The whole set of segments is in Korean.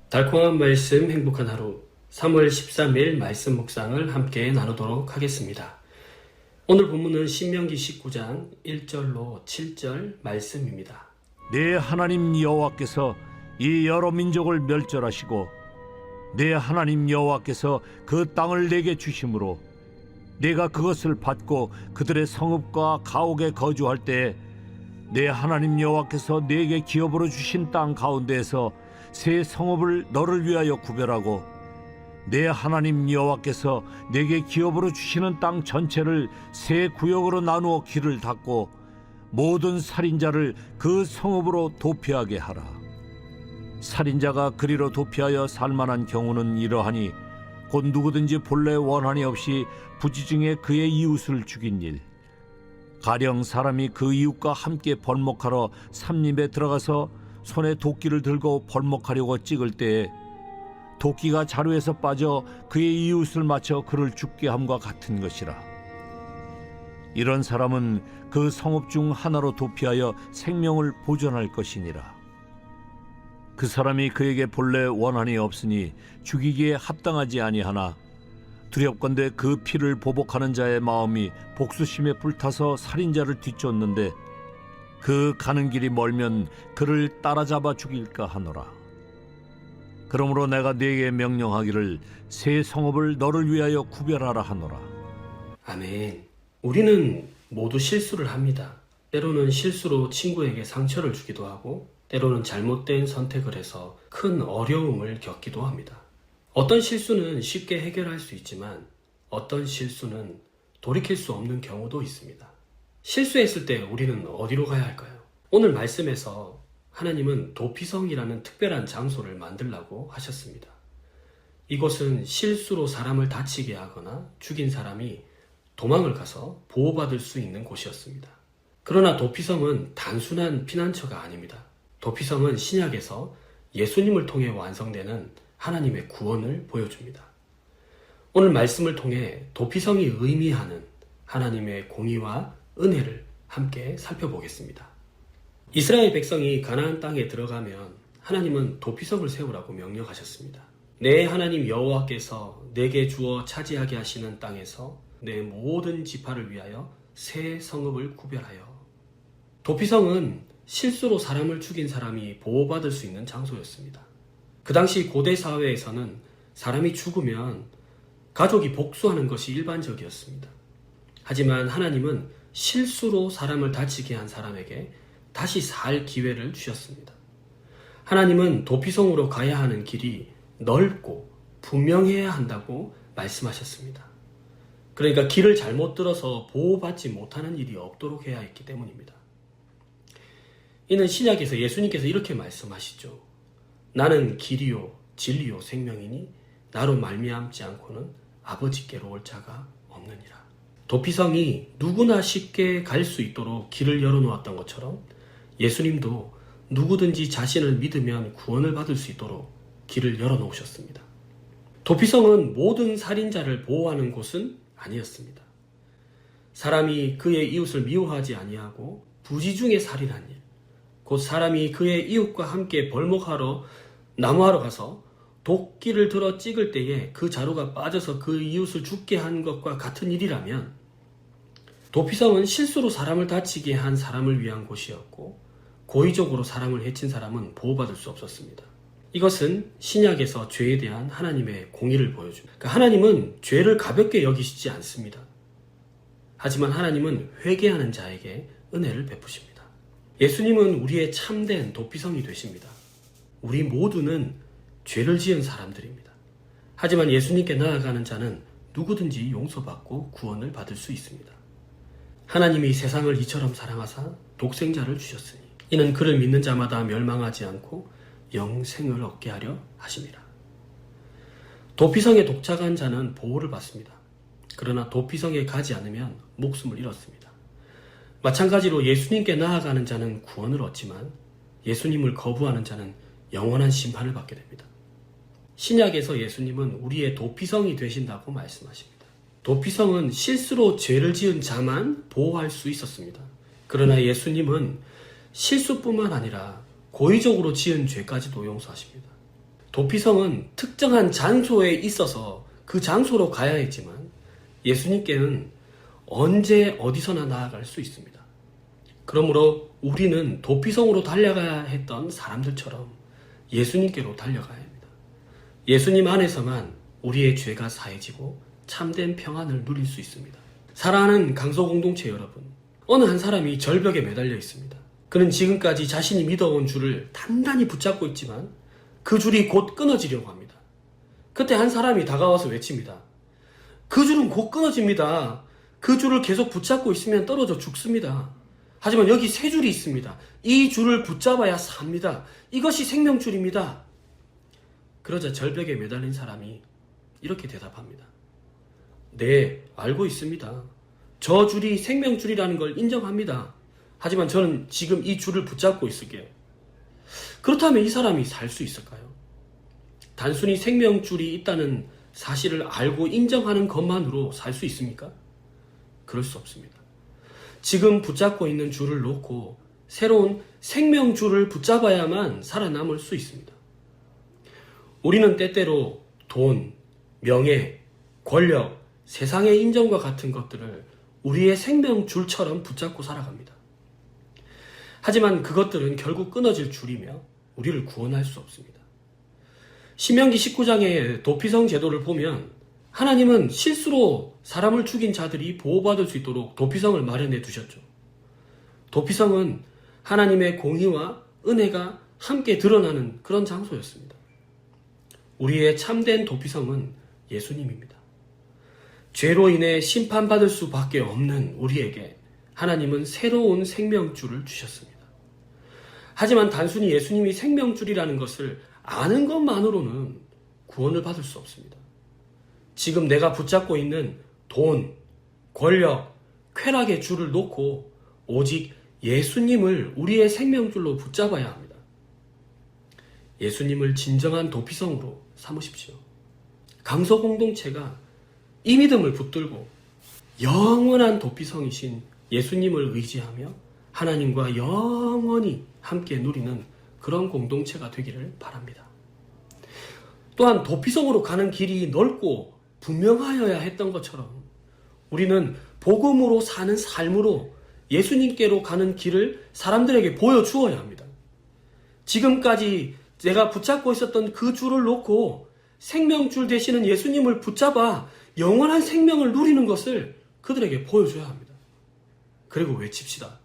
달콤한 말씀 행복한 하루 3월 13일 말씀 묵상을 함께 나누도록 하겠습니다. 오늘 본문은 신명기 19장 1절로 7절 말씀입니다. 내 하나님 여호와께서 이 여러 민족을 멸절하시고 내 하나님 여호와께서 그 땅을 내게 주심으로 내가 그것을 받고 그들의 성읍과 가옥에 거주할 때에 내 하나님 여호와께서 내게 기업으로 주신 땅 가운데에서 새 성읍을 너를 위하여 구별하고 내 하나님 여호와께서 내게 기업으로 주시는 땅 전체를 새 구역으로 나누어 길을 닫고 모든 살인자를 그 성읍으로 도피하게 하라. 살인자가 그리로 도피하여 살만한 경우는 이러하니 곧 누구든지 본래 원한이 없이 부지중에 그의 이웃을 죽인 일, 가령 사람이 그 이웃과 함께 벌목하러 삼림에 들어가서 손에 도끼를 들고 벌목하려고 찍을 때에 도끼가 자루에서 빠져 그의 이웃을 맞춰 그를 죽게 함과 같은 것이라. 이런 사람은 그 성읍 중 하나로 도피하여 생명을 보존할 것이니라. 그 사람이 그에게 본래 원한이 없으니 죽이기에 합당하지 아니하나 두렵건대 그 피를 보복하는 자의 마음이 복수심에 불타서 살인자를 뒤쫓는데 그 가는 길이 멀면 그를 따라잡아 죽일까 하노라. 그러므로 내가 네게 명령하기를 새 성읍을 너를 위하여 구별하라 하노라. 아멘. 우리는 모두 실수를 합니다. 때로는 실수로 친구에게 상처를 주기도 하고 때로는 잘못된 선택을 해서 큰 어려움을 겪기도 합니다. 어떤 실수는 쉽게 해결할 수 있지만 어떤 실수는 돌이킬 수 없는 경우도 있습니다. 실수했을 때 우리는 어디로 가야 할까요? 오늘 말씀에서 하나님은 도피성이라는 특별한 장소를 만들라고 하셨습니다. 이곳은 실수로 사람을 다치게 하거나 죽인 사람이 도망을 가서 보호받을 수 있는 곳이었습니다. 그러나 도피성은 단순한 피난처가 아닙니다. 도피성은 신약에서 예수님을 통해 완성되는 하나님의 구원을 보여줍니다. 오늘 말씀을 통해 도피성이 의미하는 하나님의 공의와 은혜를 함께 살펴보겠습니다. 이스라엘 백성이 가나안 땅에 들어가면 하나님은 도피성을 세우라고 명령하셨습니다. 내 하나님 여호와께서 내게 주어 차지하게 하시는 땅에서 내 모든 지파를 위하여 새 성읍을 구별하여. 도피성은 실수로 사람을 죽인 사람이 보호받을 수 있는 장소였습니다. 그 당시 고대 사회에서는 사람이 죽으면 가족이 복수하는 것이 일반적이었습니다. 하지만 하나님은 실수로 사람을 다치게 한 사람에게 다시 살 기회를 주셨습니다. 하나님은 도피성으로 가야 하는 길이 넓고 분명해야 한다고 말씀하셨습니다. 그러니까 길을 잘못 들어서 보호받지 못하는 일이 없도록 해야 했기 때문입니다. 이는 신약에서 예수님께서 이렇게 말씀하시죠. 나는 길이요 진리요 생명이니 나로 말미암지 않고는 아버지께로 올 자가 없느니라. 도피성이 누구나 쉽게 갈 수 있도록 길을 열어놓았던 것처럼 예수님도 누구든지 자신을 믿으면 구원을 받을 수 있도록 길을 열어놓으셨습니다. 도피성은 모든 살인자를 보호하는 곳은 아니었습니다. 사람이 그의 이웃을 미워하지 아니하고 부지중에 살인한 일, 곧 사람이 그의 이웃과 함께 벌목하러 나무하러 가서 도끼를 들어 찍을 때에 그 자루가 빠져서 그 이웃을 죽게 한 것과 같은 일이라면 도피성은 실수로 사람을 다치게 한 사람을 위한 곳이었고 고의적으로 사람을 해친 사람은 보호받을 수 없었습니다. 이것은 신약에서 죄에 대한 하나님의 공의를 보여줍니다. 그러니까 하나님은 죄를 가볍게 여기시지 않습니다. 하지만 하나님은 회개하는 자에게 은혜를 베푸십니다. 예수님은 우리의 참된 도피성이 되십니다. 우리 모두는 죄를 지은 사람들입니다. 하지만 예수님께 나아가는 자는 누구든지 용서받고 구원을 받을 수 있습니다. 하나님이 세상을 이처럼 사랑하사 독생자를 주셨으니 이는 그를 믿는 자마다 멸망하지 않고 영생을 얻게 하려 하심이라. 도피성에 도착한 자는 보호를 받습니다. 그러나 도피성에 가지 않으면 목숨을 잃었습니다. 마찬가지로 예수님께 나아가는 자는 구원을 얻지만 예수님을 거부하는 자는 영원한 심판을 받게 됩니다. 신약에서 예수님은 우리의 도피성이 되신다고 말씀하십니다. 도피성은 실수로 죄를 지은 자만 보호할 수 있었습니다. 그러나 예수님은 실수뿐만 아니라 고의적으로 지은 죄까지도 용서하십니다. 도피성은 특정한 장소에 있어서 그 장소로 가야 했지만 예수님께는 언제 어디서나 나아갈 수 있습니다. 그러므로 우리는 도피성으로 달려가야 했던 사람들처럼 예수님께로 달려가야 합니다. 예수님 안에서만 우리의 죄가 사해지고 참된 평안을 누릴 수 있습니다. 사랑하는 강서 공동체 여러분, 어느 한 사람이 절벽에 매달려 있습니다. 그는 지금까지 자신이 믿어온 줄을 단단히 붙잡고 있지만 그 줄이 곧 끊어지려고 합니다. 그때 한 사람이 다가와서 외칩니다. 그 줄은 곧 끊어집니다. 그 줄을 계속 붙잡고 있으면 떨어져 죽습니다. 하지만 여기 세 줄이 있습니다. 이 줄을 붙잡아야 삽니다. 이것이 생명줄입니다. 그러자 절벽에 매달린 사람이 이렇게 대답합니다. 네, 알고 있습니다. 저 줄이 생명줄이라는 걸 인정합니다. 하지만 저는 지금 이 줄을 붙잡고 있을게요. 그렇다면 이 사람이 살 수 있을까요? 단순히 생명줄이 있다는 사실을 알고 인정하는 것만으로 살 수 있습니까? 그럴 수 없습니다. 지금 붙잡고 있는 줄을 놓고 새로운 생명줄을 붙잡아야만 살아남을 수 있습니다. 우리는 때때로 돈, 명예, 권력, 세상의 인정과 같은 것들을 우리의 생명줄처럼 붙잡고 살아갑니다. 하지만 그것들은 결국 끊어질 줄이며 우리를 구원할 수 없습니다. 신명기 19장의 도피성 제도를 보면 하나님은 실수로 사람을 죽인 자들이 보호받을 수 있도록 도피성을 마련해 두셨죠. 도피성은 하나님의 공의와 은혜가 함께 드러나는 그런 장소였습니다. 우리의 참된 도피성은 예수님입니다. 죄로 인해 심판받을 수밖에 없는 우리에게 하나님은 새로운 생명줄을 주셨습니다. 하지만 단순히 예수님이 생명줄이라는 것을 아는 것만으로는 구원을 받을 수 없습니다. 지금 내가 붙잡고 있는 돈, 권력, 쾌락의 줄을 놓고 오직 예수님을 우리의 생명줄로 붙잡아야 합니다. 예수님을 진정한 도피성으로 삼으십시오. 강서 공동체가 이 믿음을 붙들고 영원한 도피성이신 예수님을 의지하며 하나님과 영원히 함께 누리는 그런 공동체가 되기를 바랍니다. 또한 도피성으로 가는 길이 넓고 분명하여야 했던 것처럼 우리는 복음으로 사는 삶으로 예수님께로 가는 길을 사람들에게 보여주어야 합니다. 지금까지 내가 붙잡고 있었던 그 줄을 놓고 생명줄 되시는 예수님을 붙잡아 영원한 생명을 누리는 것을 그들에게 보여줘야 합니다. 그리고 외칩시다.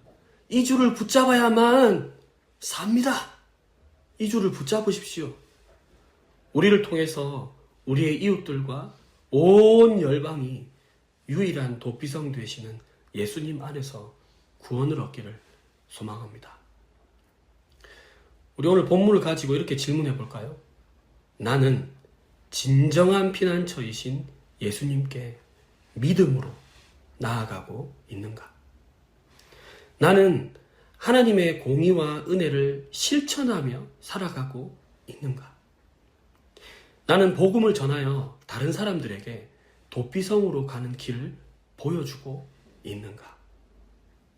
이 줄을 붙잡아야만 삽니다. 이 줄을 붙잡으십시오. 우리를 통해서 우리의 이웃들과 온 열방이 유일한 도피성 되시는 예수님 안에서 구원을 얻기를 소망합니다. 우리 오늘 본문을 가지고 이렇게 질문해 볼까요? 나는 진정한 피난처이신 예수님께 믿음으로 나아가고 있는가? 나는 하나님의 공의와 은혜를 실천하며 살아가고 있는가? 나는 복음을 전하여 다른 사람들에게 도피성으로 가는 길을 보여주고 있는가?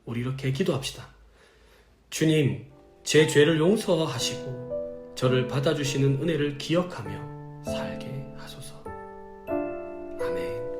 우리 이렇게 기도합시다. 주님, 제 죄를 용서하시고 저를 받아주시는 은혜를 기억하며 살게 하소서. 아멘.